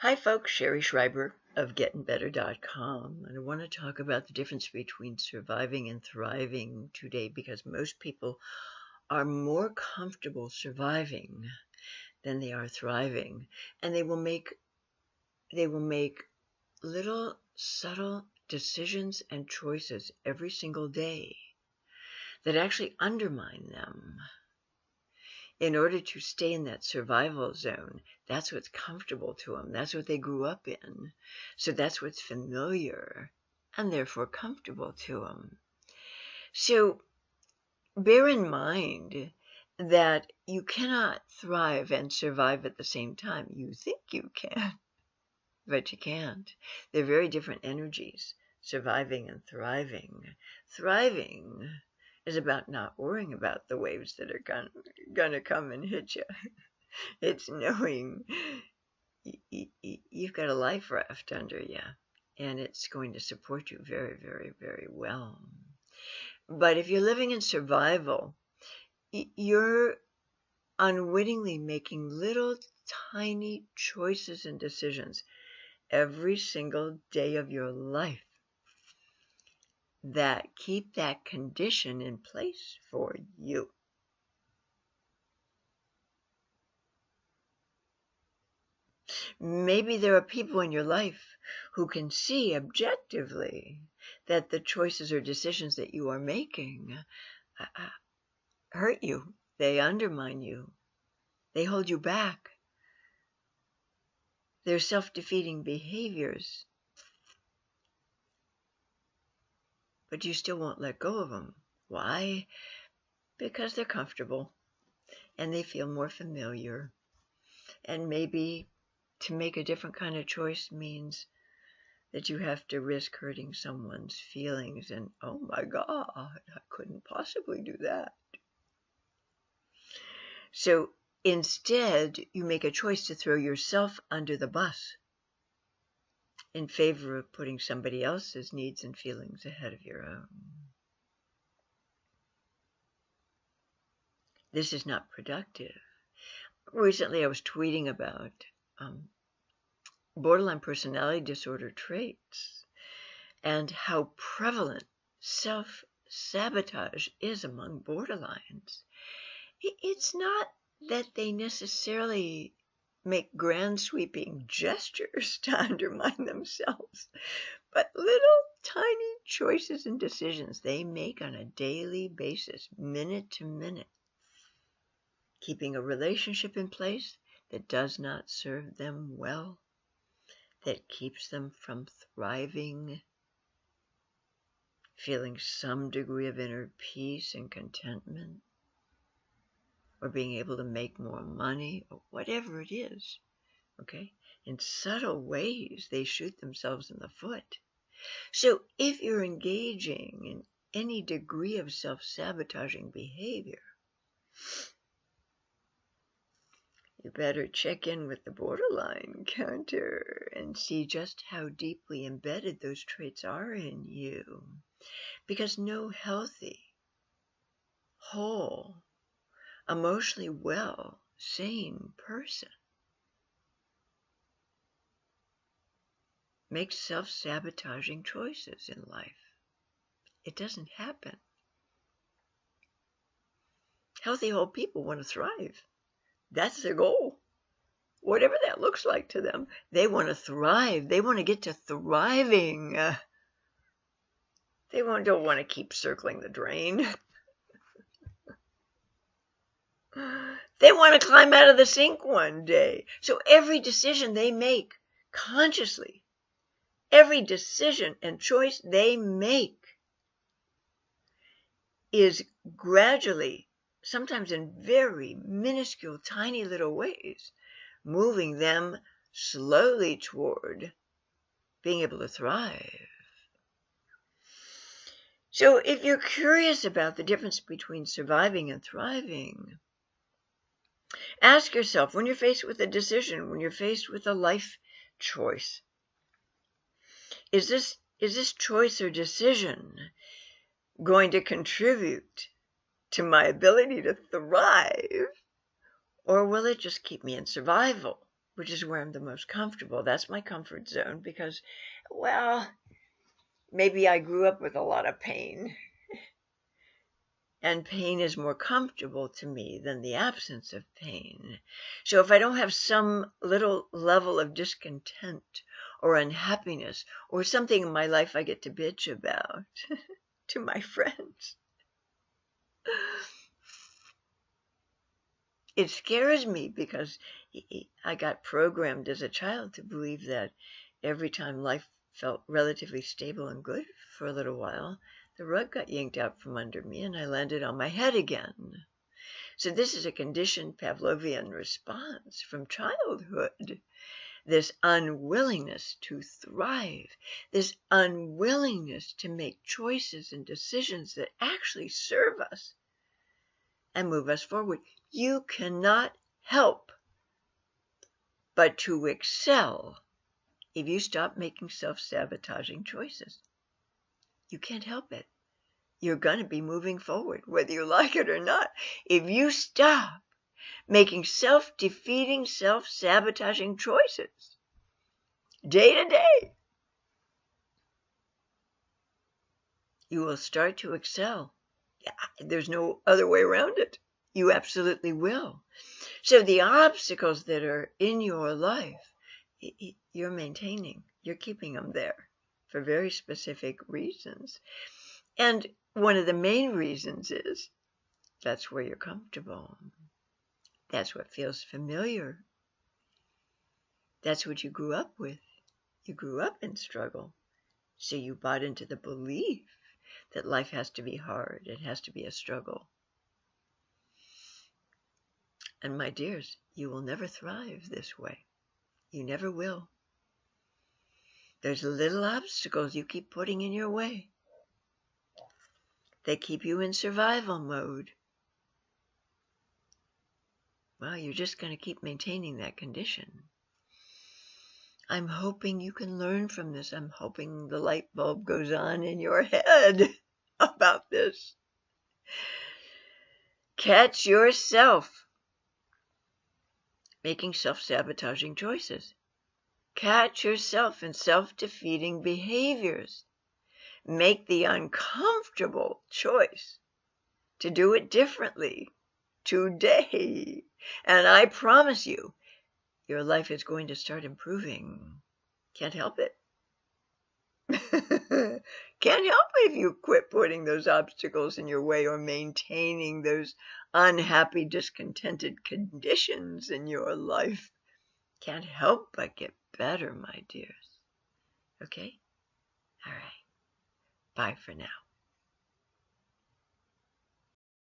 Hi folks, Sherry Schreiber of GettingBetter.com, and I want to talk about the difference between surviving and thriving today because most people are more comfortable surviving than they are thriving, and they will make little subtle decisions and choices every single day that actually undermine them. In order to stay in that survival zone, that's what's comfortable to them. That's what they grew up in. So that's what's familiar and therefore comfortable to them. So bear in mind that you cannot thrive and survive at the same time. You think you can, but you can't. They're very different energies, surviving and thriving. Thriving is about not worrying about the waves that are gonna come and hit you. It's knowing you've got a life raft under you, and it's going to support you very, very, very well. But if you're living in survival, you're unwittingly making little tiny choices and decisions every single day of your life that keep that condition in place for you. Maybe there are people in your life who can see objectively that the choices or decisions that you are making hurt you. They undermine you. They hold you back. They're self-defeating behaviors. But you still won't let go of them. Why? Because they're comfortable and they feel more familiar. And maybe to make a different kind of choice means that you have to risk hurting someone's feelings, and oh my God, I couldn't possibly do that. So instead, you make a choice to throw yourself under the bus in favor of putting somebody else's needs and feelings ahead of your own. This is not productive. Recently, I was tweeting about borderline personality disorder traits and how prevalent self-sabotage is among borderlines. It's not that they necessarily make grand sweeping gestures to undermine themselves, but little tiny choices and decisions they make on a daily basis, minute to minute, keeping a relationship in place that does not serve them well, that keeps them from thriving, feeling some degree of inner peace and contentment, or being able to make more money, or whatever it is, okay? In subtle ways, they shoot themselves in the foot. So if you're engaging in any degree of self-sabotaging behavior, you better check in with the borderline counter and see just how deeply embedded those traits are in you. Because no healthy, whole, emotionally well, sane person makes self-sabotaging choices in life. It doesn't happen. Healthy, whole people want to thrive. That's their goal. Whatever that looks like to them, they want to thrive. They want to get to thriving. They don't want to keep circling the drain. They want to climb out of the sink one day. So every decision they make consciously, every decision and choice they make is gradually, sometimes in very minuscule, tiny little ways, moving them slowly toward being able to thrive. So if you're curious about the difference between surviving and thriving, ask yourself, when you're faced with a decision, when you're faced with a life choice, is this choice or decision going to contribute to my ability to thrive, or will it just keep me in survival? which is where I'm the most comfortable. That's my comfort zone because, well, maybe I grew up with a lot of pain. And pain is more comfortable to me than the absence of pain. So if I don't have some little level of discontent or unhappiness or something in my life I get to bitch about to my friends, it scares me because I got programmed as a child to believe that every time life felt relatively stable and good for a little while, the rug got yanked out from under me and I landed on my head again. So this is a conditioned Pavlovian response from childhood. This unwillingness to thrive, this unwillingness to make choices and decisions that actually serve us and move us forward. You cannot help but to excel if you stop making self-sabotaging choices. You can't help it. You're going to be moving forward, whether you like it or not. If you stop making self-defeating, self-sabotaging choices day to day, you will start to excel. There's no other way around it. You absolutely will. So the obstacles that are in your life, you're maintaining. You're keeping them there for very specific reasons. And one of the main reasons is that's where you're comfortable. That's what feels familiar. That's what you grew up with. You grew up in struggle. So you bought into the belief that life has to be hard. It has to be a struggle. And my dears, you will never thrive this way. You never will. There's little obstacles you keep putting in your way. They keep you in survival mode. Well, you're just going to keep maintaining that condition. I'm hoping you can learn from this. I'm hoping the light bulb goes on in your head about this. Catch yourself making self-sabotaging choices. Catch yourself in self-defeating behaviors. Make the uncomfortable choice to do it differently today. And I promise you, your life is going to start improving. Can't help it. Can't help it if you quit putting those obstacles in your way or maintaining those unhappy, discontented conditions in your life. Can't help but get better, my dears. Okay? All right. Bye for now.